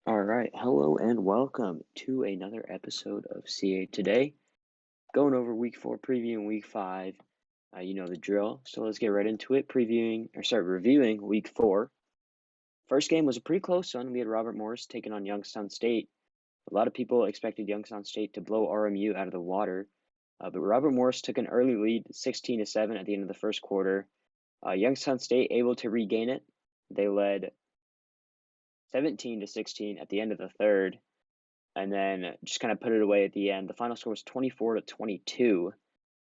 All right, hello and welcome to another episode of CA Today. Going over week 4, previewing week 5. You know the drill. So let's get right into it. Reviewing week 4. First game was a pretty close one. We had Robert Morris taking on Youngstown State. A lot of people expected Youngstown State to blow RMU out of the water, but Robert Morris took an early lead, 16-7 at the end of the first quarter. Youngstown State able to regain it. They led 17-16 at the end of the third, and then just kind of put it away at the end. The final score was 24-22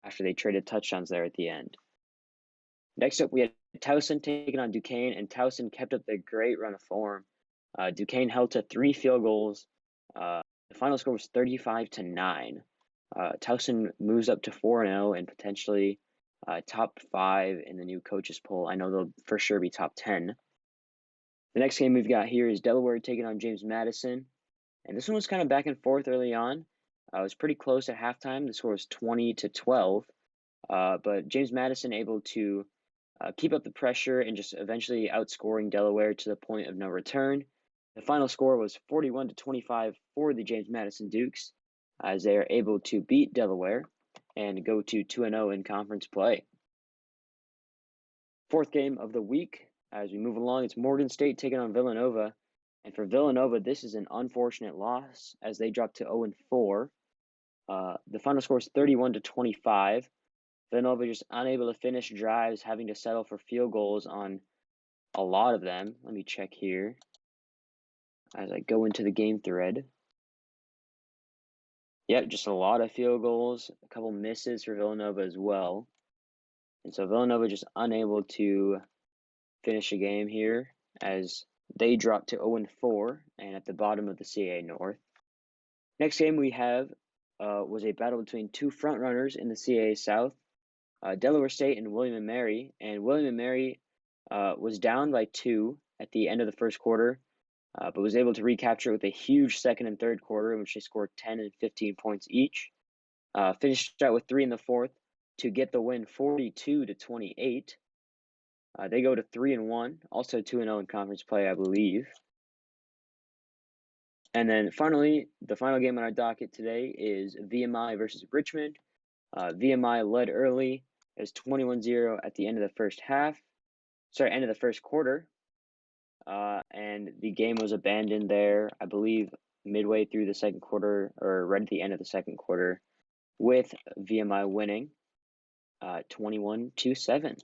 after they traded touchdowns there at the end. Next up, we had Towson taking on Duquesne, and Towson kept up their great run of form. Duquesne held to 3 field goals. The final score was 35-9. Towson moves up to 4-0 and potentially top 5 in the new coaches poll. I know they'll for sure be top 10. The next game we've got here is Delaware taking on James Madison. And this one was kind of back and forth early on. It was pretty close at halftime. The score was 20-12. But James Madison able to keep up the pressure and just eventually outscoring Delaware to the point of no return. The final score was 41-25 for the James Madison Dukes, as they are able to beat Delaware and go to 2-0 in conference play. Fourth game of the week, as we move along, it's Morgan State taking on Villanova. And for Villanova, this is an unfortunate loss as they dropped to 0-4. The final score is 31-25. Villanova just unable to finish drives, having to settle for field goals on a lot of them. Let me check here as I go into the game thread. Yep, just a lot of field goals, a couple misses for Villanova as well. And so Villanova just unable to finish a game here as they dropped to 0-4 and at the bottom of the CAA North. Next game we have was a battle between two frontrunners in the CAA South, Delaware State and William & Mary. And William & Mary was down by 2 at the end of the first quarter, but was able to recapture it with a huge second and third quarter in which they scored 10 and 15 points each. Finished out with 3 in the fourth to get the win 42-28. They go to 3-1, also 2-0 in conference play, I believe. And then finally, the final game on our docket today is VMI versus Richmond. VMI led early. It was 21-0 at the end of the end of the first quarter. And the game was abandoned there, I believe, midway through the second quarter or right at the end of the second quarter, with VMI winning 21-7.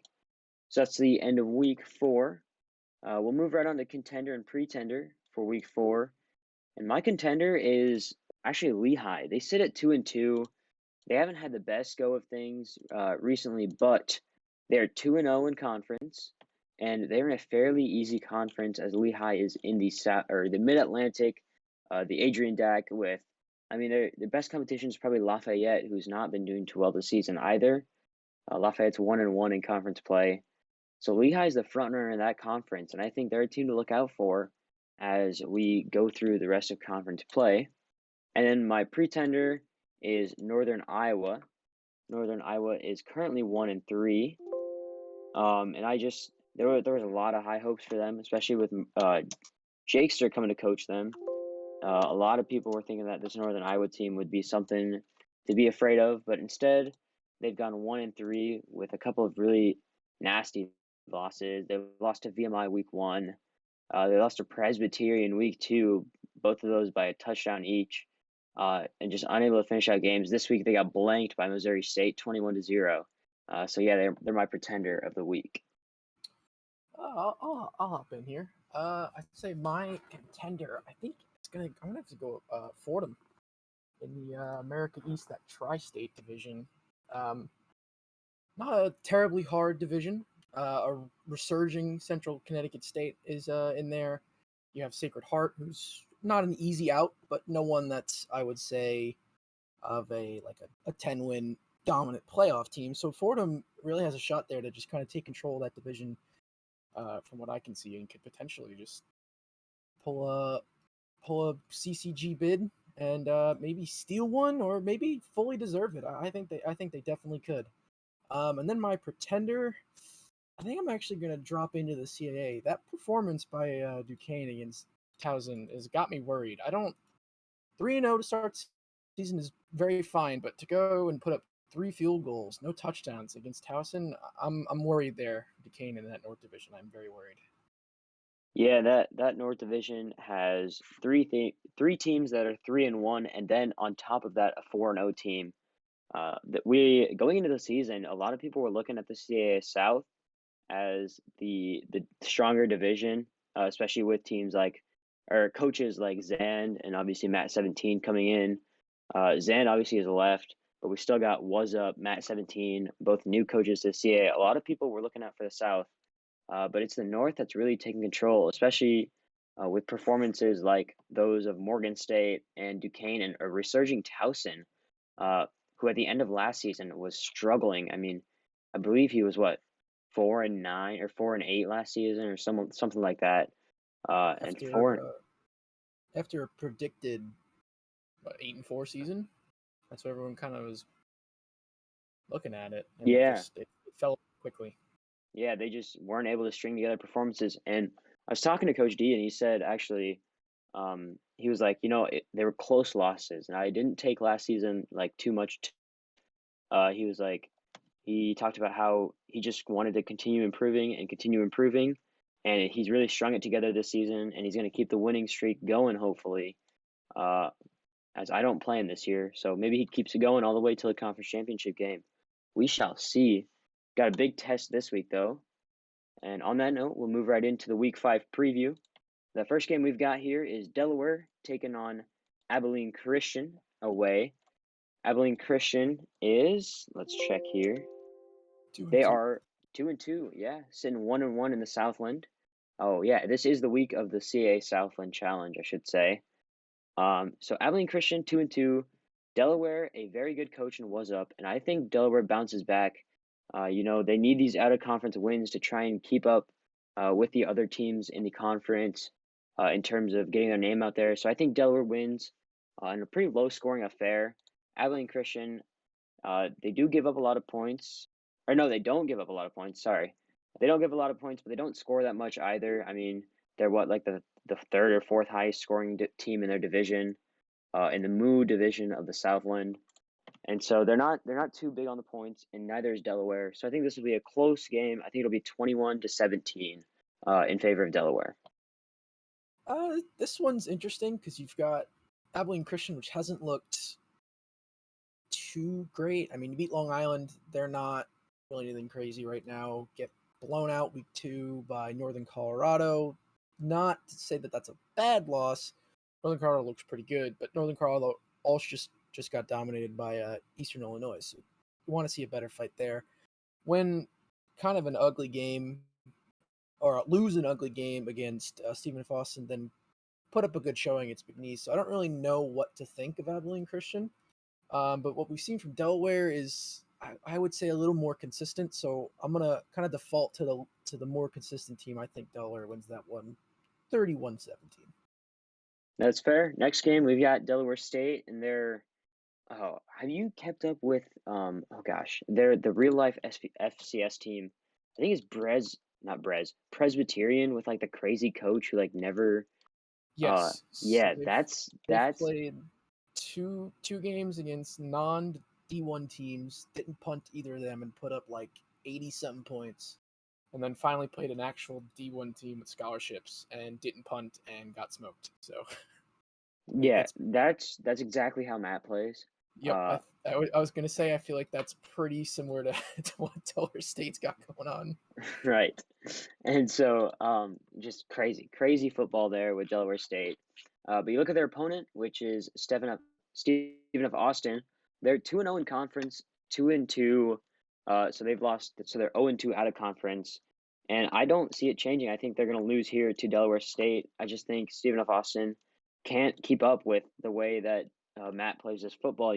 So that's the end of week 4. We'll move right on to contender and pretender for week 4. And my contender is actually Lehigh. They sit at 2-2. They haven't had the best go of things recently, but they're 2-0 in conference, and they're in a fairly easy conference as Lehigh is in the Mid-Atlantic, the Adrian Dack with. I mean, their best competition is probably Lafayette, who's not been doing too well this season either. Lafayette's 1-1 in conference play. So Lehigh is the front runner in that conference, and I think they're a team to look out for as we go through the rest of conference play. And then my pretender is Northern Iowa. Northern Iowa is currently 1-3. And there was a lot of high hopes for them, especially with Jakester coming to coach them. A lot of people were thinking that this Northern Iowa team would be something to be afraid of, but instead they've gone 1-3 with a couple of really nasty losses. They lost to VMI week 1. They lost to Presbyterian week 2, both of those by a touchdown each, and just unable to finish out games. This week they got blanked by Missouri State, 21-0. So yeah, they're my pretender of the week. I'll hop in here. I'd say my contender. I think I'm gonna have to go Fordham in the America East, that tri-state division. Not a terribly hard division. A resurging Central Connecticut State is in there. You have Sacred Heart, who's not an easy out, but no one that's, I would say, of a 10-win dominant playoff team. So Fordham really has a shot there to just kind of take control of that division, from what I can see, and could potentially just pull a CCG bid and maybe steal one, or maybe fully deserve it. I think they definitely could. And then my pretender, I think I'm actually going to drop into the CAA. That performance by Duquesne against Towson has got me worried. I don't 3-0 to start season is very fine, but to go and put up 3 field goals, no touchdowns against Towson, I'm worried there. Duquesne in that North Division, I'm very worried. Yeah, that North Division has three teams that are 3-1, and then on top of that, a 4-0 team. That we going into the season, a lot of people were looking at the CAA South as the stronger division, especially with teams like or coaches like Zand and obviously Matt 17 coming in. Zand obviously has left, but we still got Was Up, Matt 17, both new coaches to CAA. A lot of people were looking out for the South, but it's the North that's really taking control, especially with performances like those of Morgan State and Duquesne and a resurging Towson, who at the end of last season was struggling. I mean, I believe he was what 4-9 or 4-8 last season or something like that. And After four, uh, after a predicted 8-4 season, that's what everyone kind of was looking at it, and yeah, it fell quickly. yeah, they just weren't able to string together performances. And I was talking to Coach D, and he said actually, he was like, they were close losses, and I didn't take last season like too much. He was like, he talked about how he just wanted to continue improving and continue improving, and he's really strung it together this season, and he's going to keep the winning streak going, hopefully. Uh, as I don't play him this year, so maybe he keeps it going all the way till the conference championship game. We shall see. Got a big test this week, though. And on that note, we'll move right into the Week 5 preview. The first game we've got here is Delaware taking on Abilene Christian away. Abilene Christian is, let's check here. Two and They two. are 2-2, yeah, sitting 1-1 in the Southland. Oh yeah, this is the week of the CAA Southland Challenge, I should say. So Abilene Christian 2-2, Delaware a very good coach and Was Up, and I think Delaware bounces back. They need these out of conference wins to try and keep up with the other teams in the conference in terms of getting their name out there. So I think Delaware wins in a pretty low scoring affair. Abilene Christian, they do give up a lot of points. Or no, they don't give up a lot of points. Sorry. They don't give a lot of points, but they don't score that much either. I mean, they're like the third or fourth highest scoring team in their division, in the Moo division of the Southland. And so they're not too big on the points, and neither is Delaware. So I think this will be a close game. I think it'll be 21-17 in favor of Delaware. This one's interesting because you've got Abilene Christian, which hasn't looked too great. I mean, you beat Long Island. They're not really anything crazy right now. Get blown out week 2 by Northern Colorado. Not to say that that's a bad loss. Northern Colorado looks pretty good, but Northern Colorado also just got dominated by Eastern Illinois. So you want to see a better fight there. Win kind of an ugly game, or lose an ugly game against Stephen F. Austin, then put up a good showing against McNeese. So I don't really know what to think of Abilene Christian. But what we've seen from Delaware is, I would say, a little more consistent. So I'm gonna kind of default to the more consistent team. I think Delaware wins that one, 31-17. That's fair. Next game we've got Delaware State, and they're oh, have you kept up with oh gosh, they're the real life FCS team. I think it's not Brez, Presbyterian with like the crazy coach who like never Yes, so yeah, they've that's played two games against non D1 teams. Didn't punt either of them and put up like 80 something points. And then finally played an actual D1 team with scholarships and didn't punt and got smoked. So I think yeah, that's exactly how Matt plays. yep. Uh I was gonna say I feel like that's pretty similar to, to what Delaware State's got going on. right. And so just crazy football there with Delaware State. But you look at their opponent, which is Stephen of Austin. They're 2-0 in conference, 2-2. So they've lost. So they're 0-2 out of conference, and I don't see it changing. I think they're going to lose here to Delaware State. I just think Stephen of Austin can't keep up with the way that Matt plays his football.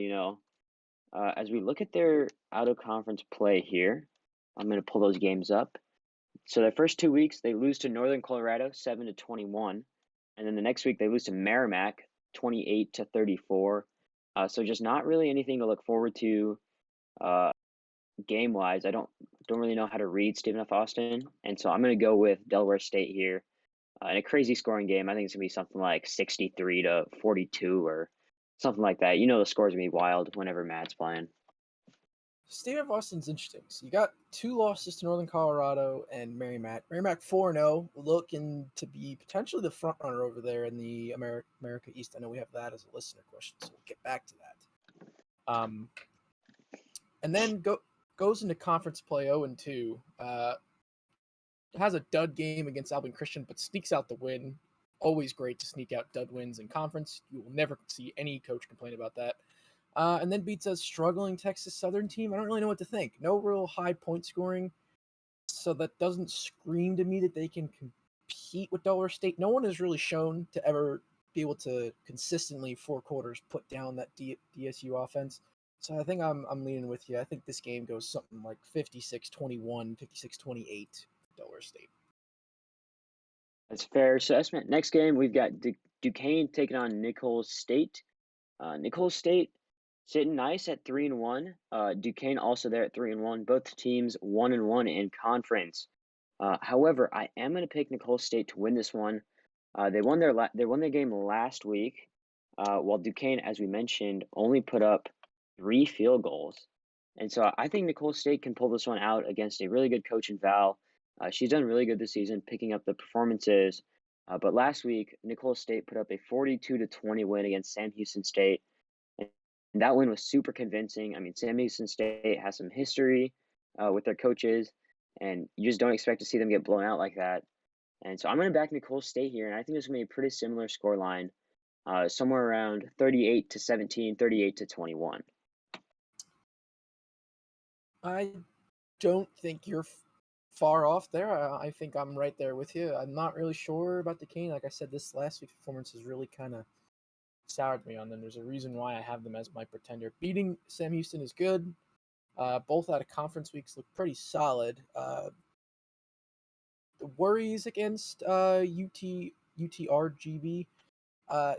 As we look at their out of conference play here, I'm going to pull those games up. So their first 2 weeks, they lose to Northern Colorado 7-21, and then the next week they lose to Merrimack 28-34. So just not really anything to look forward to game wise. I don't really know how to read Stephen F. Austin, and so I'm going to go with Delaware State here. in a crazy scoring game. I think it's gonna be something like 63 to 42 or something like that. You know the score's gonna be wild whenever Matt's playing. State of Austin's interesting. So you got two losses to Northern Colorado and Merrimack. Merrimack 4-0, looking to be potentially the front runner over there in the America East. I know we have that as a listener question, so we'll get back to that. And then goes into conference play 0-2. Has a dud game against Albion Christian, but sneaks out the win. Always great to sneak out dud wins in conference. You will never see any coach complain about that. And then beats a struggling Texas Southern team. I don't really know what to think. No real high point scoring, so that doesn't scream to me that they can compete with Delaware State. No one has really shown to ever be able to consistently 4 quarters put down that DSU offense. So I think I'm leaning with you. I think this game goes something like 56-21, 56-28, Delaware State. That's a fair assessment. Next game, we've got Duquesne taking on Nichols State. Nichols State sitting nice at 3-1. Duquesne also there at 3-1. Both teams 1-1 in conference. However, I am going to pick Nichols State to win this one. They won their game last week, while Duquesne, as we mentioned, only put up 3 field goals. And so I think Nichols State can pull this one out against a really good coach in Val. She's done really good this season, picking up the performances. But last week, Nichols State put up a 42-20 win against Sam Houston State. And that win was super convincing. I mean, Sam Houston State has some history with their coaches, and you just don't expect to see them get blown out like that. And so I'm going to back Nichols State here, and I think it's going to be a pretty similar score line, somewhere around 38-17, 38-21. I don't think you're far off there. I think I'm right there with you. I'm not really sure about Duquesne. Like I said, this last week's performance has really kind of soured me on them. There's a reason why I have them as my pretender. Beating Sam Houston is good. Both out of conference weeks look pretty solid. The worries against UTRGV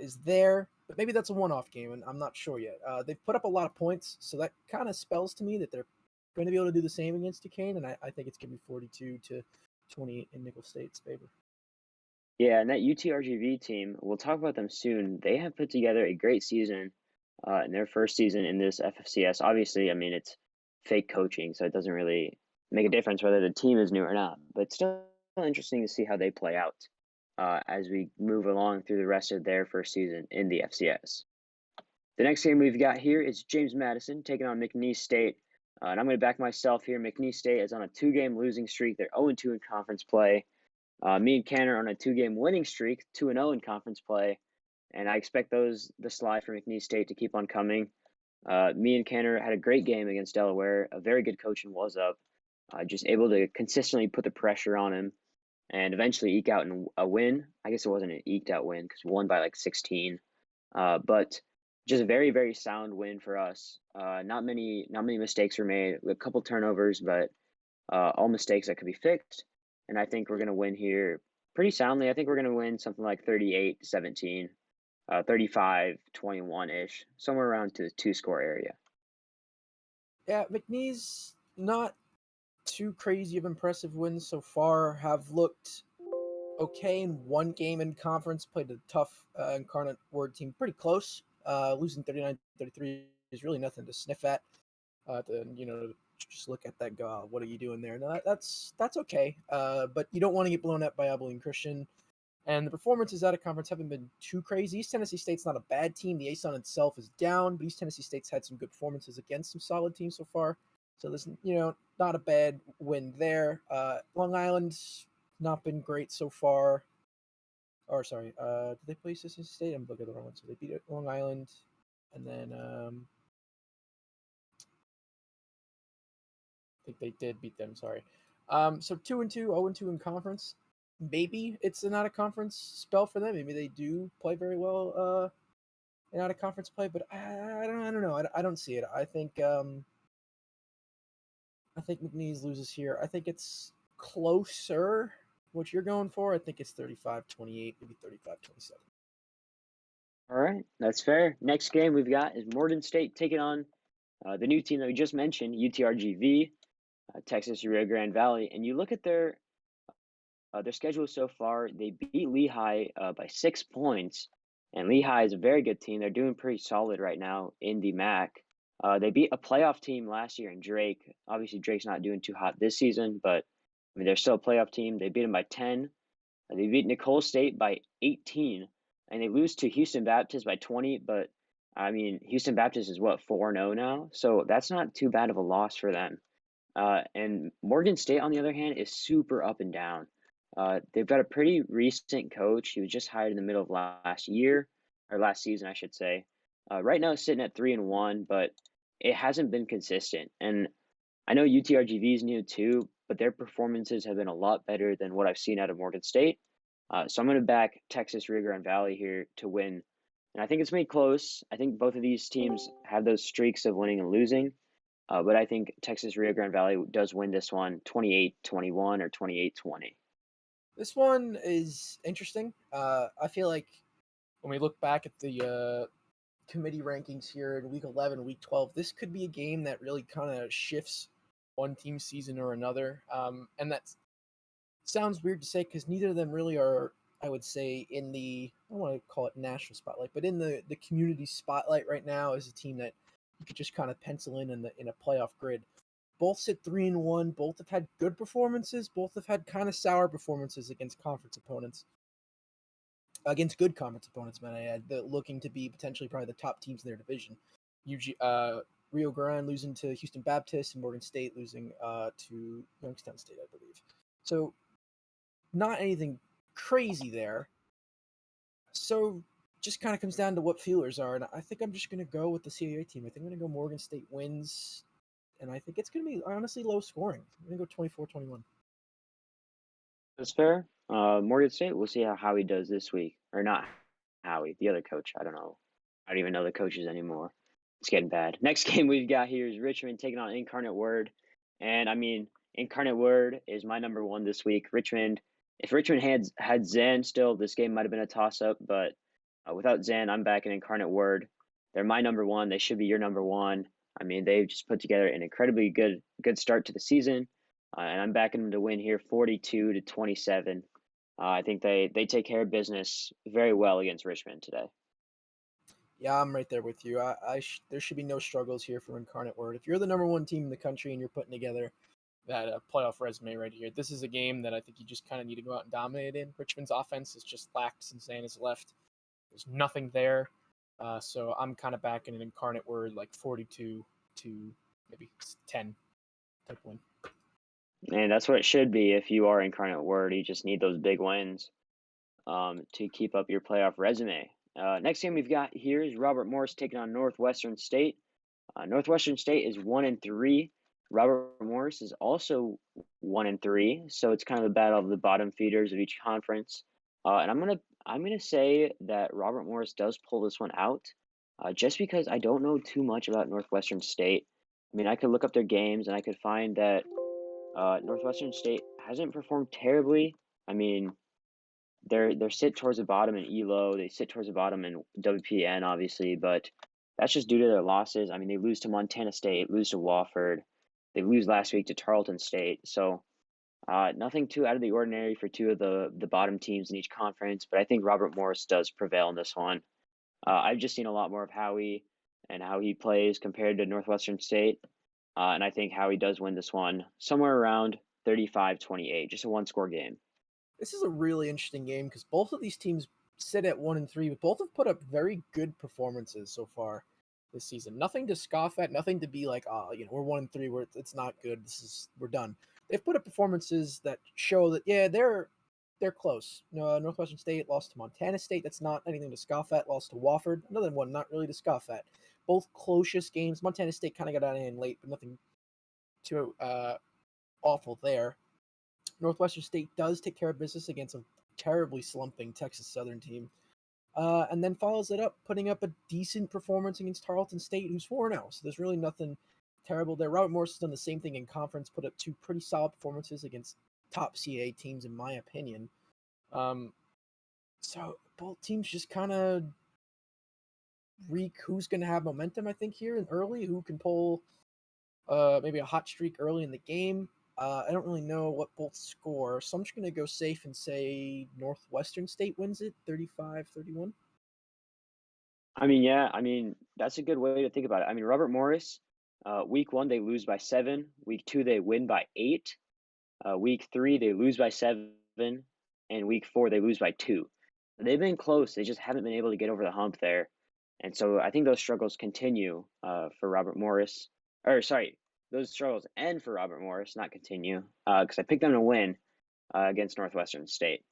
is there, but maybe that's a one-off game, and I'm not sure yet. They've put up a lot of points, so that kind of spells to me that they're going to be able to do the same against Duquesne, and I think it's going to be 42-28 in Nicholls State's favor. Yeah, and that UTRGV team, we'll talk about them soon. They have put together a great season in their first season in this FFCS. Obviously, I mean, it's fake coaching, so it doesn't really make a difference whether the team is new or not. But it's still interesting to see how they play out as we move along through the rest of their first season in the FCS. The next game we've got here is James Madison taking on McNeese State. And I'm going to back myself here. McNeese State is on a 2-game losing streak. They're 0-2 in conference play. Me and Canner are on a 2-game winning streak, 2-0 in conference play. And I expect the slide for McNeese State to keep on coming. Me and Canner had a great game against Delaware. A very good coach in was up. Just able to consistently put the pressure on him and eventually eke out a win. I guess it wasn't an eked out win because we won by like 16. But just a very, very sound win for us. Not many mistakes were made. A couple turnovers, but all mistakes that could be fixed. And I think we're going to win here pretty soundly. I think we're going to win something like 38-17, 35-21-ish, somewhere around to the 2-score area. Yeah, McNeese, not too crazy of impressive wins so far, have looked okay in one game in conference, played a tough Incarnate Word team pretty close. Losing 39-33 is really nothing to sniff at. Just look at that, go, oh, what are you doing there? No, that's okay. But you don't want to get blown up by Abilene Christian. And the performances out of conference haven't been too crazy. East Tennessee State's not a bad team. The ASUN itself is down, but East Tennessee State's had some good performances against some solid teams so far. So there's, not a bad win there. Long Island's not been great so far. Or sorry, did they play East Tennessee State? I'm looking at the wrong one. So they beat Long Island, and then I think they did beat them. Sorry. So 2-2, 0-2 in conference. Maybe it's an out of conference spell for them. Maybe they do play very well in out of conference play, but I don't know. I don't see it. I think McNeese loses here. I think it's closer. What you're going for? I think it's 35-28, maybe 35-27. All right, that's fair. Next game we've got is Morgan State taking on the new team that we just mentioned, UTRGV, Texas Rio Grande Valley. And you look at their Their schedule so far, they beat Lehigh by 6 points, and Lehigh is a very good team. They're doing pretty solid right now in the MAC. They beat a playoff team last year in Drake. Obviously, Drake's not doing too hot this season, but I mean they're still a playoff team. They beat them by 10. They beat Nicole State by 18, and they lose to Houston Baptist by 20. But I mean, Houston Baptist is what 4-0 now, so that's not too bad of a loss for them. And Morgan State, on the other hand, is super up and down. They've got a pretty recent coach. He was just hired in the middle of last year, or last season, I should say. Right now, sitting at 3-1, but it hasn't been consistent. And I know UTRGV is new too, but their performances have been a lot better than what I've seen out of Morgan State. So I'm going to back Texas Rio Grande Valley here to win. And I think it's made close. I think both of these teams have those streaks of winning and losing. But I think Texas Rio Grande Valley does win this one 28-21 or 28-20. This one is interesting. I feel like when we look back at the committee rankings here in week 11, week 12, this could be a game that really kind of shifts one team's season or another. And that sounds weird to say because neither of them really are, I would say, in the, I don't want to call it national spotlight, but in the community spotlight right now as a team that you could just kind of pencil in a playoff grid. Both sit 3-1. Both have had good performances. Both have had kind of sour performances against conference opponents. Against good conference opponents, man, I add, looking to be potentially probably the top teams in their division. Rio Grande losing to Houston Baptist and Morgan State losing to Youngstown State, I believe. So not anything crazy there. So just kind of comes down to what feelers are, and I think I'm just going to go with the CAA team. I think I'm going to go Morgan State wins, and I think it's going to be honestly low scoring. I'm going to go 24-21. That's fair. Morgan State, we'll see how Howie does this week. Or not Howie, the other coach. I don't know. I don't even know the coaches anymore. It's getting bad. Next game we've got here is Richmond taking on Incarnate Word. And I mean, Incarnate Word is my number one this week. Richmond, if Richmond had Zen still, this game might have been a toss up. But without Zen, I'm back in Incarnate Word. They're my number one. They should be your number one. I mean, they've just put together an incredibly good start to the season. And I'm backing them to win here 42-27. I think they take care of business very well against Richmond today. Yeah, I'm right there with you. There should be no struggles here for Incarnate Word. If you're the number one team in the country and you're putting together that playoff resume right here, this is a game that I think you just kind of need to go out and dominate in. Richmond's offense has just lacked since Zane has left. There's nothing there. So I'm kind of backing an Incarnate Word like 42 to maybe 10 type win. And that's what it should be if you are Incarnate Word. You just need those big wins to keep up your playoff resume. Next game we've got here is Robert Morris taking on Northwestern State. Northwestern State is 1-3. Robert Morris is also 1-3. So it's kind of a battle of the bottom feeders of each conference. And I'm gonna say that Robert Morris does pull this one out, just because I don't know too much about Northwestern State. I mean, I could look up their games and I could find that Northwestern State hasn't performed terribly. I mean, they're sit towards the bottom in ELO. They sit towards the bottom in WPN, obviously, but that's just due to their losses. I mean, they lose to Montana State, lose to Wofford, they lose last week to Tarleton State. So nothing too out of the ordinary for two of the bottom teams in each conference. But I think Robert Morris does prevail in this one. I've just seen a lot more of Howie and how he plays compared to Northwestern State. And I think Howie does win this one somewhere around 35-28, just a one-score game. This is a really interesting game because both of these teams sit at 1-3, but both have put up very good performances so far this season. Nothing to scoff at, nothing to be like, oh, we're 1-3, it's not good. We're done. They've put up performances that show that they're close. Northwestern State lost to Montana State. That's not anything to scoff at. Lost to Wofford. Another one not really to scoff at. Both closest games. Montana State kind of got out in late, but nothing too awful there. Northwestern State does take care of business against a terribly slumping Texas Southern team, and then follows it up, putting up a decent performance against Tarleton State, who's 4-0. So there's really nothing terrible there. Robert Morris has done the same thing in conference, put up two pretty solid performances against top CAA teams, in my opinion. So both teams just kind of reek who's going to have momentum, I think, here and early, who can pull maybe a hot streak early in the game. I don't really know what both score, so I'm just going to go safe and say Northwestern State wins it 35-31. Yeah, that's a good way to think about it. Robert Morris, week one, they lose by 7. Week two, they win by 8. Week three, they lose by 7. And week four, they lose by 2. They've been close. They just haven't been able to get over the hump there. And so I think those struggles continue for Robert Morris. Or, sorry, those struggles end for Robert Morris, not continue, because I picked them to win against Northwestern State.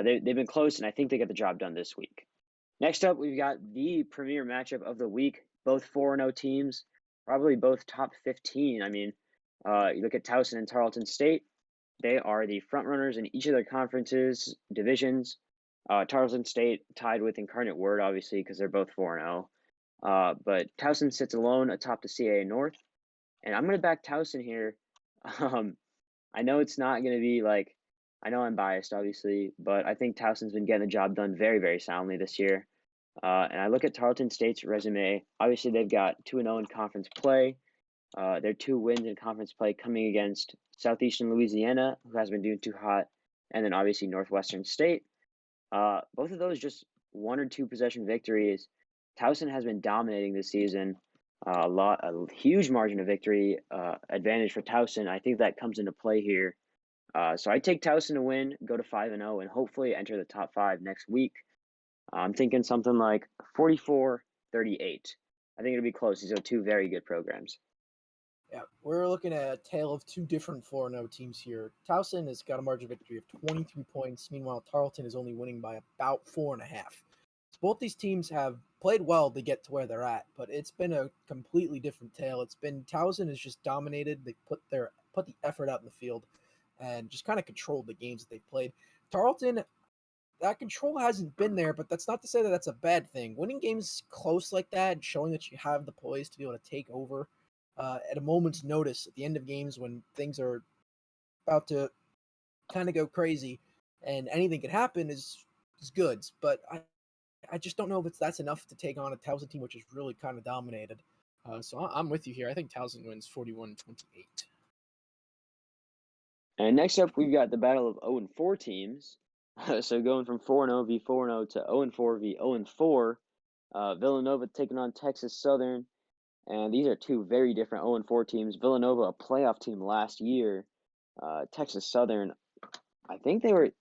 They've been close, and I think they get the job done this week. Next up, we've got the premier matchup of the week. Both 4-0 teams, probably both top 15. You look at Towson and Tarleton State. They are the front runners in each of their conferences, divisions. Tarleton State tied with Incarnate Word, obviously, because they're both 4-0. But Towson sits alone atop the CAA North. And I'm going to back Towson here. I know it's not going to be like, I know I'm biased, obviously, but I think Towson's been getting the job done very, very soundly this year. And I look at Tarleton State's resume. Obviously, they've got 2-0 in conference play. Their 2 wins in conference play coming against Southeastern Louisiana, who has been doing too hot, and then obviously Northwestern State. Both of those just 1 or 2 possession victories. Towson has been dominating this season. A huge margin of victory advantage for Towson. I think that comes into play here. So I take Towson to win, go to 5-0, and hopefully enter the top 5 next week. I'm thinking something like 44-38. I think it'll be close. These are 2 very good programs. Yeah, we're looking at a tale of 2 different 4-0 teams here. Towson has got a margin of victory of 23 points. Meanwhile, Tarleton is only winning by about 4.5. So both these teams have played well to get to where they're at, but it's been a completely different tale. It's been Towson has just dominated. They put the effort out in the field and just kind of controlled the games that they've played. Tarleton, that control hasn't been there, but that's not to say that that's a bad thing. Winning games close like that and showing that you have the poise to be able to take over at a moment's notice at the end of games when things are about to kind of go crazy and anything could happen is good. But I just don't know if that's enough to take on a Towson team, which is really kind of dominated. So I'm with you here. I think Towson wins 41-28. And next up, we've got the battle of 0-4 teams. So going from 4-0 v 4-0 to 0-4 v 0-4. Villanova taking on Texas Southern. And these are 2 very different 0-4 teams. Villanova, a playoff team last year. Texas Southern, I think they were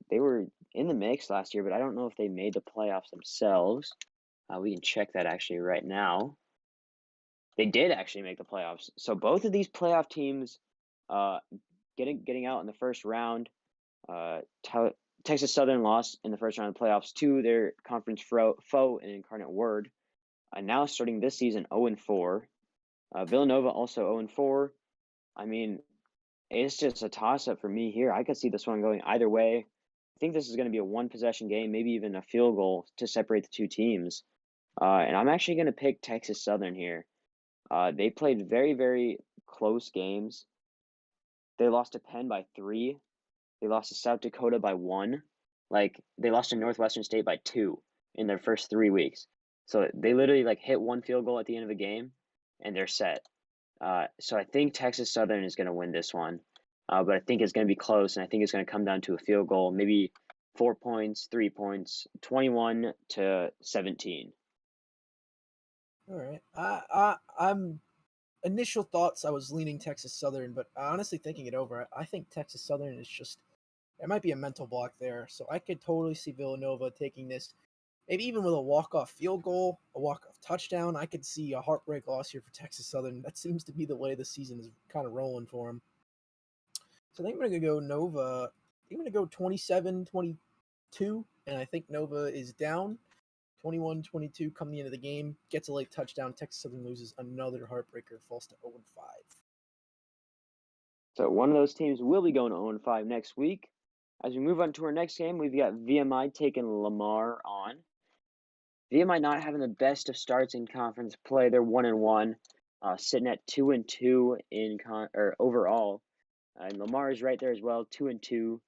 in the mix last year, but I don't know if they made the playoffs themselves. We can check that actually right now. They did actually make the playoffs. So both of these playoff teams getting out in the first round. Texas Southern lost in the first round of the playoffs to their conference foe in Incarnate Word. Now starting this season 0-4. Villanova also 0-4. It's just a toss-up for me here. I could see this one going either way. I think this is going to be a 1-possession game, maybe even a field goal to separate the 2 teams. And I'm actually going to pick Texas Southern here. They played very, very close games. They lost to Penn by 3. They lost to South Dakota by 1. They lost to Northwestern State by 2 in their first 3 weeks. So they literally hit 1 field goal at the end of a game, and they're set. So I think Texas Southern is going to win this one. But I think it's going to be close, and I think it's going to come down to a field goal, maybe 4 points, 3 points, 21-17. All right. I'm initial thoughts. I was leaning Texas Southern, but honestly, thinking it over, I think Texas Southern is just it might be a mental block there. So I could totally see Villanova taking this, maybe even with a walk-off field goal, a walk-off touchdown. I could see a heartbreak loss here for Texas Southern. That seems to be the way the season is kind of rolling for them. So I think I'm going to go Nova. I'm going to go 27-22, and I think Nova is down 21-22 coming into the game. Gets a late touchdown. Texas Southern loses another heartbreaker, falls to 0-5. So one of those teams will be going to 0-5 next week. As we move on to our next game, we've got VMI taking Lamar on. VMI not having the best of starts in conference play. They're 1-1, sitting at 2-2 overall. And Lamar is right there as well, 2-2.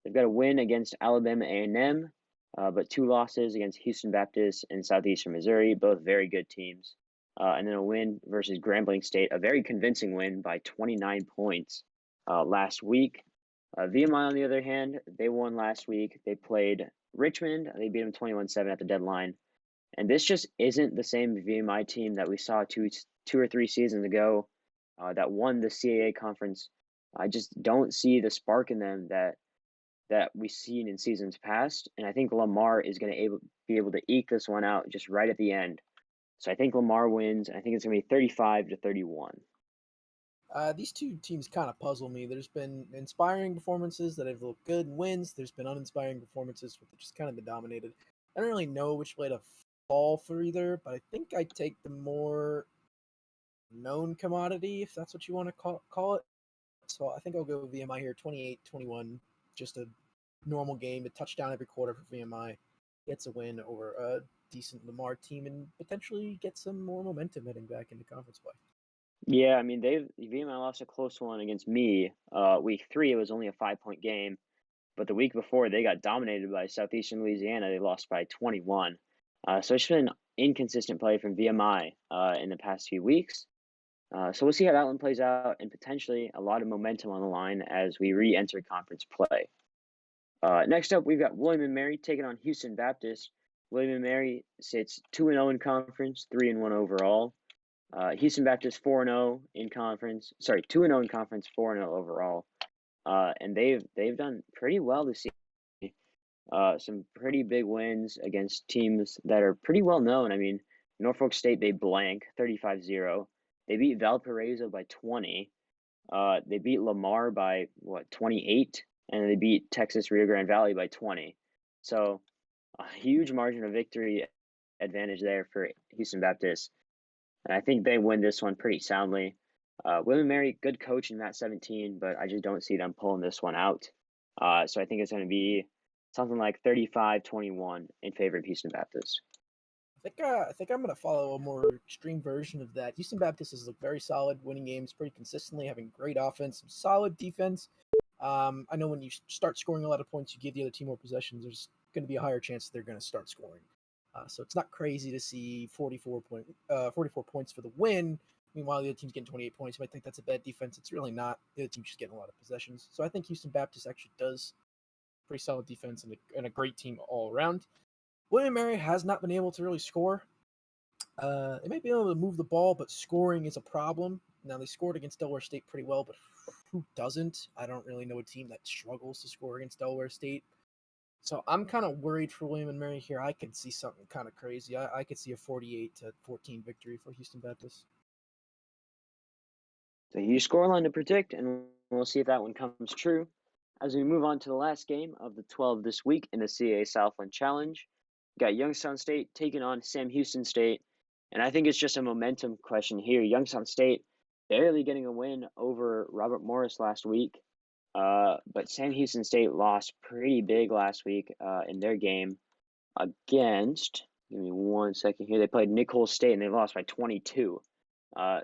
They've got a win against Alabama A&M, but 2 losses against Houston Baptist and Southeastern Missouri, both very good teams. And then a win versus Grambling State, a very convincing win by 29 points. last week. VMI, on the other hand, they won last week. They played Richmond. They beat them 21-7 at the deadline. And this just isn't the same VMI team that we saw two or three seasons ago that won the CAA conference. I just don't see the spark in them that we've seen in seasons past. And I think Lamar is going to be able to eke this one out just right at the end. So I think Lamar wins. I think it's going to be 35-31. These two teams kind of puzzle me. There's been inspiring performances that have looked good and wins. There's been uninspiring performances which have just kind of been dominated. I don't really know which way to fall for either, but I think I take the more known commodity, if that's what you want to call it. So I think I'll go with VMI here, 28-21. Just a normal game, a touchdown every quarter for VMI. Gets a win over a decent Lamar team and potentially get some more momentum heading back into conference play. Yeah, I mean, VMI lost a close one against me. Week 3, it was only a 5-point game. But the week before, they got dominated by Southeastern Louisiana. They lost by 21. So it's been inconsistent play from VMI in the past few weeks. So we'll see how that one plays out, and potentially a lot of momentum on the line as we re-enter conference play. Next up, we've got William & Mary taking on Houston Baptist. William & Mary sits 2-0 in conference, 3-1 overall. Houston Baptist 4-0 in conference. Sorry, 2-0 in conference, 4-0 overall. And they've done pretty well this season. Some pretty big wins against teams that are pretty well known. I mean, Norfolk State, they blank 35-0. They beat Valparaiso by 20. They beat Lamar by 28, and they beat Texas Rio Grande Valley by 20. So a huge margin of victory advantage there for Houston Baptist. And I think they win this one pretty soundly. William & Mary, good coach in Matt 17, but I just don't see them pulling this one out. So I think it's going to be something like 35-21 in favor of Houston Baptist. I think I'm going to follow a more extreme version of that. Houston Baptist has looked very solid, winning games pretty consistently, having great offense, some solid defense. I know when you start scoring a lot of points, you give the other team more possessions. There's going to be a higher chance that they're going to start scoring. So it's not crazy to see 44 points for the win. Meanwhile, the other team's getting 28 points. You might think that's a bad defense. It's really not. The other team's just getting a lot of possessions. So I think Houston Baptist actually does pretty solid defense and a great team all around. William & Mary has not been able to really score. They might be able to move the ball, but scoring is a problem. Now, they scored against Delaware State pretty well, but who doesn't? I don't really know a team that struggles to score against Delaware State. So I'm kind of worried for William & Mary here. I could see something kind of crazy. I could see a 48-14 victory for Houston Baptist. So huge scoreline to predict, and we'll see if that one comes true. As we move on to the last game of the 12 this week in the CAA Southland Challenge, we got Youngstown State taking on Sam Houston State, and I think it's just a momentum question here. Youngstown State barely getting a win over Robert Morris last week, but Sam Houston State lost pretty big last week in their game against, give me 1 second here, they played Nicholls State and they lost by 22.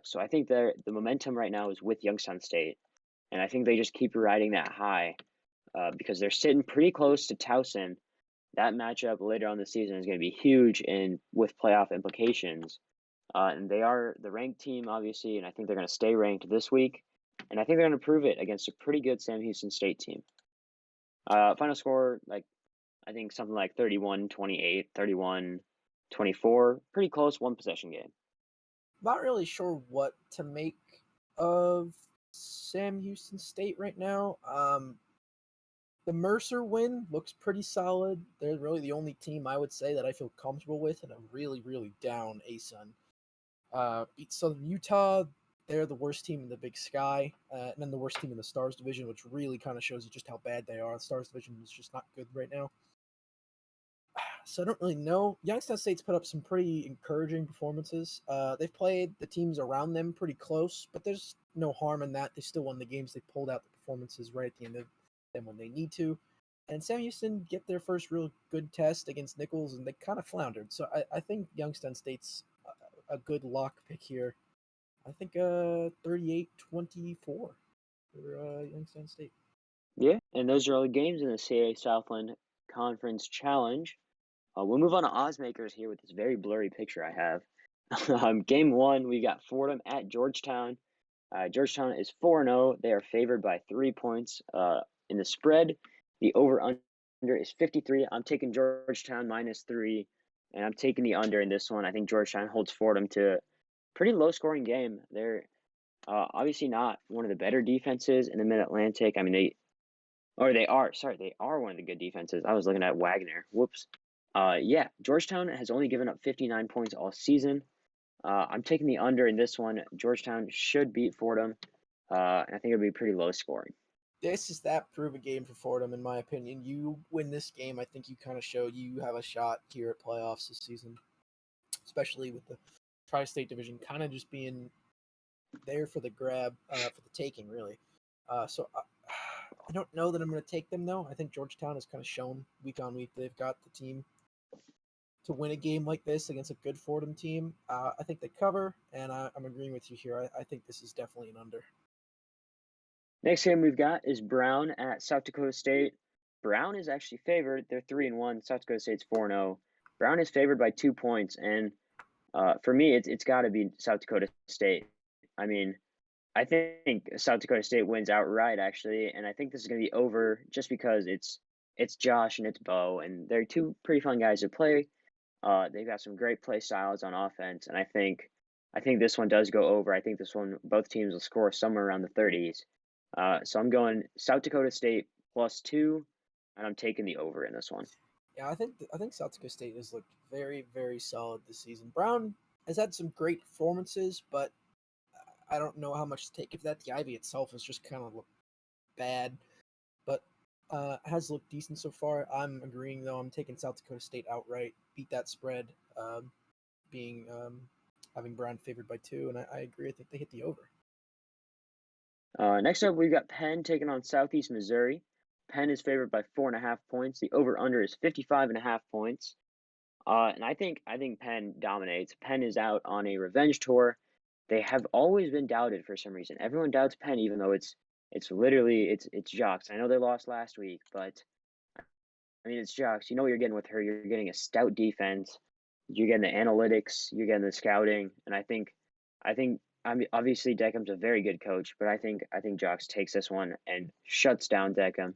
So I think the momentum right now is with Youngstown State, and I think they just keep riding that high because they're sitting pretty close to Towson. That matchup later on the season is going to be huge and with playoff implications. And they are the ranked team, obviously, and I think they're going to stay ranked this week. And I think they're going to prove it against a pretty good Sam Houston State team. Final score, I think something like 31-28, 31-24. Pretty close, one possession game. Not really sure what to make of Sam Houston State right now. The Mercer win looks pretty solid. They're really the only team I would say that I feel comfortable with in a really, really down ASUN. Beat Southern Utah. They're the worst team in the Big Sky, and then the worst team in the Stars division, which really kind of shows you just how bad they are. The Stars division is just not good right now. So I don't really know. Youngstown State's put up some pretty encouraging performances. They've played the teams around them pretty close, but there's no harm in that. They still won the games. They pulled out the performances right at the end of them when they need to. And Sam Houston get their first real good test against Nicholls, and they kind of floundered. So I think Youngstown State's a good lock pick here. I think 38-24 for Youngstown State. Yeah, and those are all the games in the CAA Southland Conference Challenge. We'll move on to Oddsmakers here with this very blurry picture I have. Game 1, we got Fordham at Georgetown. Georgetown is 4-0. They are favored by 3 points in the spread. The over-under is 53. I'm taking Georgetown -3, and I'm taking the under in this one. I think Georgetown holds Fordham to a pretty low-scoring game. They're obviously not one of the better defenses in the Mid-Atlantic. I mean, they are. Sorry, they are one of the good defenses. I was looking at Wagner. Whoops. Yeah, Georgetown has only given up 59 points all season. I'm taking the under in this one. Georgetown should beat Fordham, and I think it'll be pretty low scoring. This is that prove a game for Fordham, in my opinion. You win this game, I think you kind of show you have a shot here at playoffs this season, especially with the Tri-State division kind of just being there for the grab, for the taking, really. I don't know that I'm going to take them though. I think Georgetown has kind of shown week on week they've got the team to win a game like this against a good Fordham team. I think they cover, and I'm agreeing with you here. I think this is definitely an under. Next game we've got is Brown at South Dakota State. Brown is actually favored. They're 3-1. South Dakota State's 4-0. Brown is favored by 2 points, and for me, it's got to be South Dakota State. I mean, I think South Dakota State wins outright, actually, and I think this is going to be over just because it's Josh and it's Bo, and they're two pretty fun guys to play. They've got some great play styles on offense, and I think this one does go over. I think this one both teams will score somewhere around the 30s. So I'm going South Dakota State +2, and I'm taking the over in this one. Yeah, I think South Dakota State has looked very, very solid this season. Brown has had some great performances, but I don't know how much to take of that. The Ivy itself has just kind of looked bad, but has looked decent so far. I'm agreeing though. I'm taking South Dakota State outright, beat that spread, being having Brown favored by 2, and I agree. I think they hit the over. Next up, we've got Penn taking on Southeast Missouri. Penn is favored by 4.5 points. The over/under is 55.5 points. And I think Penn dominates. Penn is out on a revenge tour. They have always been doubted for some reason. Everyone doubts Penn, even though it's literally it's Jocks. I know they lost last week, but I mean it's Jocks. You know what you're getting with her. You're getting a stout defense. You're getting the analytics. You're getting the scouting, and I think I mean obviously Deckham's a very good coach, but I think Jocks takes this one and shuts down Deckham.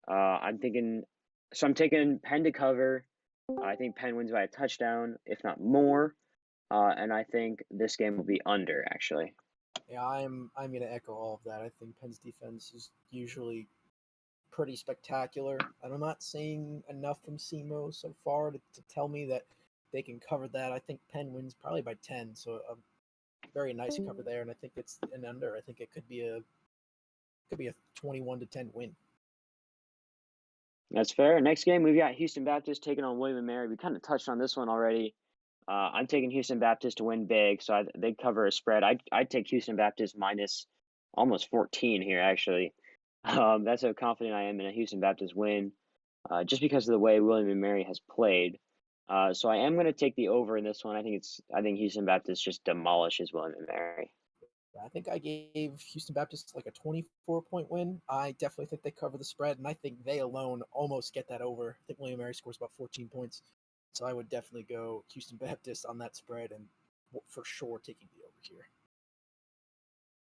I'm taking Penn to cover. I think Penn wins by a touchdown, if not more. And I think this game will be under, actually. Yeah, I'm gonna echo all of that. I think Penn's defense is usually pretty spectacular, and I'm not seeing enough from SEMO so far to tell me that they can cover that. I think Penn wins probably by 10, so a very nice cover there, and I think it's an under. I think it could be a 21-10 win. That's fair. Next game, we've got Houston Baptist taking on William and Mary. We kind of touched on this one already. I'm taking Houston Baptist to win big, so they cover a spread. I'd take Houston Baptist minus almost 14 here, actually. That's how confident I am in a Houston Baptist win, just because of the way William and Mary has played. So I am going to take the over in this one. I think Houston Baptist just demolishes William and Mary. I think I gave Houston Baptist like a 24-point win. I definitely think they cover the spread, and I think they alone almost get that over. I think William Mary scores about 14 points. So I would definitely go Houston Baptist on that spread and for sure taking the over here.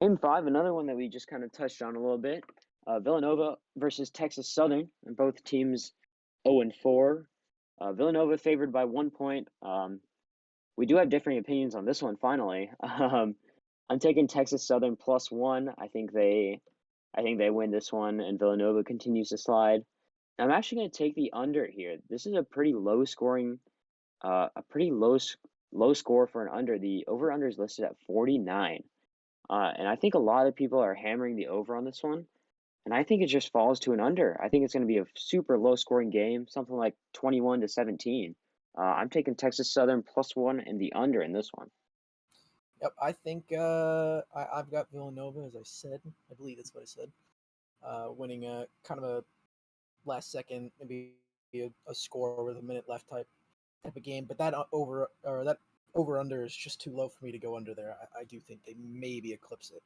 Game 5, another one that we just kind of touched on a little bit. Villanova versus Texas Southern, and both teams 0-4. Villanova favored by 1 point. We do have differing opinions on this one. Finally, I'm taking Texas Southern +1. I think they win this one, and Villanova continues to slide. I'm actually going to take the under here. This is a pretty low scoring, a pretty low score for an under. The over under is listed at 49, and I think a lot of people are hammering the over on this one, and I think it just falls to an under. I think it's going to be a super low scoring game, something like 21-17. I'm taking Texas Southern +1 and the under in this one. Yep, I think I've got Villanova, as I said. I believe that's what I said. Winning a kind of a last second, maybe a score with a minute left type of game. But that over under is just too low for me to go under there. I do think they maybe eclipse it,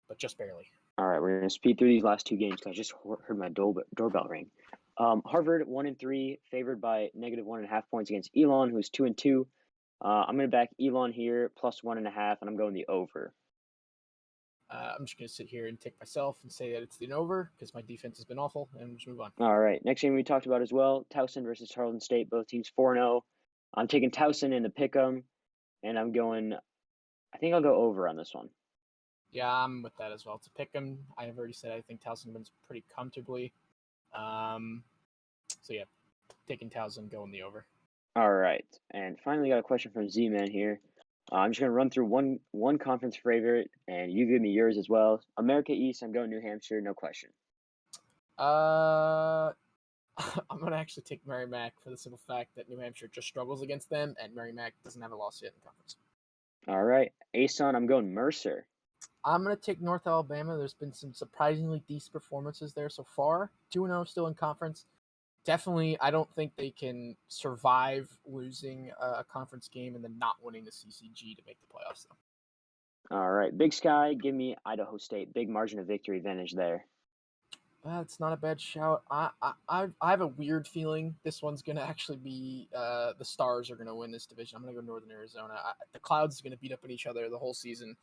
but just barely. All right, we're going to speed through these last two games because I just heard my doorbell ring. Harvard 1-3, favored by -1.5 points against Elon, who's 2-2. I'm going to back Elon here +1.5, and I'm going the over. I'm just going to sit here and take myself and say that it's an over because my defense has been awful, and just move on. All right. Next game we talked about as well, Towson versus Tarleton State. Both teams 4-0. I'm taking Towson in the pick'em, and I think I'll go over on this one. Yeah, I'm with that as well. To pick them, I have already said I think Towson wins pretty comfortably. So yeah, taking Towson, going the over. All right. And finally, got a question from Z-Man here. I'm just going to run through one conference favorite, and you give me yours as well. America East, I'm going New Hampshire, no question. I'm gonna actually take Merrimack for the simple fact that New Hampshire just struggles against them, and Merrimack doesn't have a loss yet in the conference. All right. ASUN, I'm going Mercer. I'm gonna take North Alabama. There's been some surprisingly decent performances there so far. 2-0 still in conference. Definitely, I don't think they can survive losing a conference game and then not winning the CCG to make the playoffs, though. All right. Big Sky, give me Idaho State. Big margin of victory advantage there. That's not a bad shout. I have a weird feeling this one's gonna actually be the Stars are gonna win this division. I'm gonna go Northern Arizona. The Clouds are gonna beat up on each other the whole season.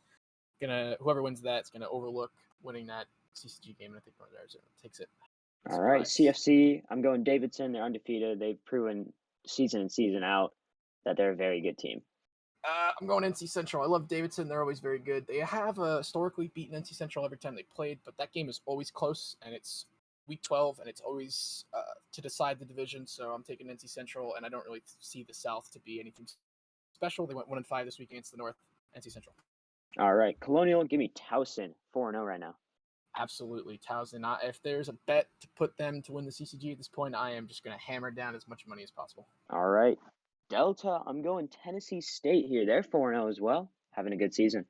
Whoever wins that is gonna overlook winning that CCG game, and I think Northern Arizona takes it. All right. Surprise. CFC, I'm going Davidson. They're undefeated. They've proven season in, season out that they're a very good team. I'm going NC Central. I love Davidson. They're always very good. They have historically beaten NC Central every time they played, but that game is always close, and it's week 12, and it's always to decide the division. So I'm taking NC Central, and I don't really see the South to be anything special. They went 1-5 this week against the North. NC Central. All right. Colonial, give me Towson. 4-0 right now. Absolutely, Towson. If there's a bet to put them to win the CCG at this point, I am just going to hammer down as much money as possible. All right. Delta, I'm going Tennessee State here. They're 4-0 as well, having a good season.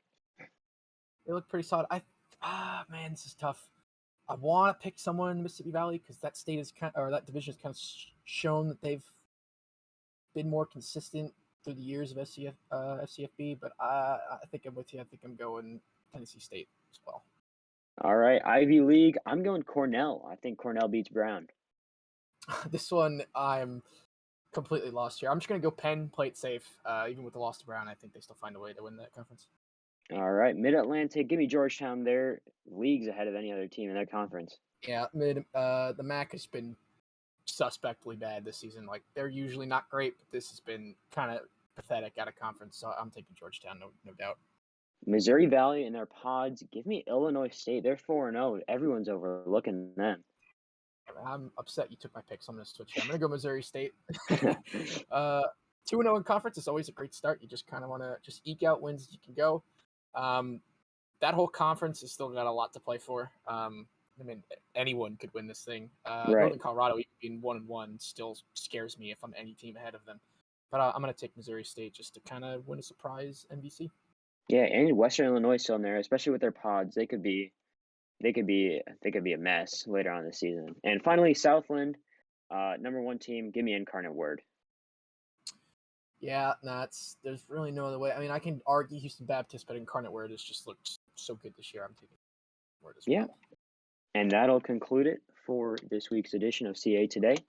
They look pretty solid. Man, this is tough. I want to pick someone in Mississippi Valley because that state is that division has kind of shown that they've been more consistent through the years of FCFB. But I think I'm with you. I think I'm going Tennessee State as well. All right. Ivy League, I'm going Cornell. I think Cornell beats Brown. This one, I'm completely lost here. I'm just going to go Penn, play it safe. Even with the loss to Brown, I think they still find a way to win that conference. All right. Mid-Atlantic, give me Georgetown. They're leagues ahead of any other team in their conference. Yeah, the MAC has been suspectly bad this season. Like, they're usually not great, but this has been kind of pathetic out of conference. So I'm taking Georgetown, no doubt. Missouri Valley and their pods, give me Illinois State. They're 4-0. Everyone's overlooking them. I'm upset you took my pick, so I'm going to switch here. I'm going to go Missouri State. 2-0 in conference is always a great start. You just kind of want to just eke out wins as you can go. That whole conference has still got a lot to play for. I mean, anyone could win this thing. Right. Northern Colorado being 1-1 still scares me if I'm any team ahead of them. But I'm going to take Missouri State just to kind of win a surprise MVC. Yeah, and Western Illinois still in there, especially with their pods. They could be a mess later on in the season. And finally, Southland, number 1 team. Give me Incarnate Word. Yeah, there's really no other way. I mean, I can argue Houston Baptist, but Incarnate Word has just looked so good this year. I'm taking Word as well. Yeah. And that'll conclude it for this week's edition of CAA Today. I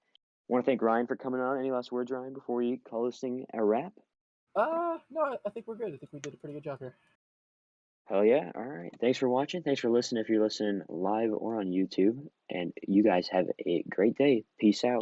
want to thank Ryan for coming on. Any last words, Ryan, before we call this thing a wrap? No, I think we're good. I think we did a pretty good job here. Hell yeah. All right. Thanks for watching. Thanks for listening if you're listening live or on YouTube. And you guys have a great day. Peace out.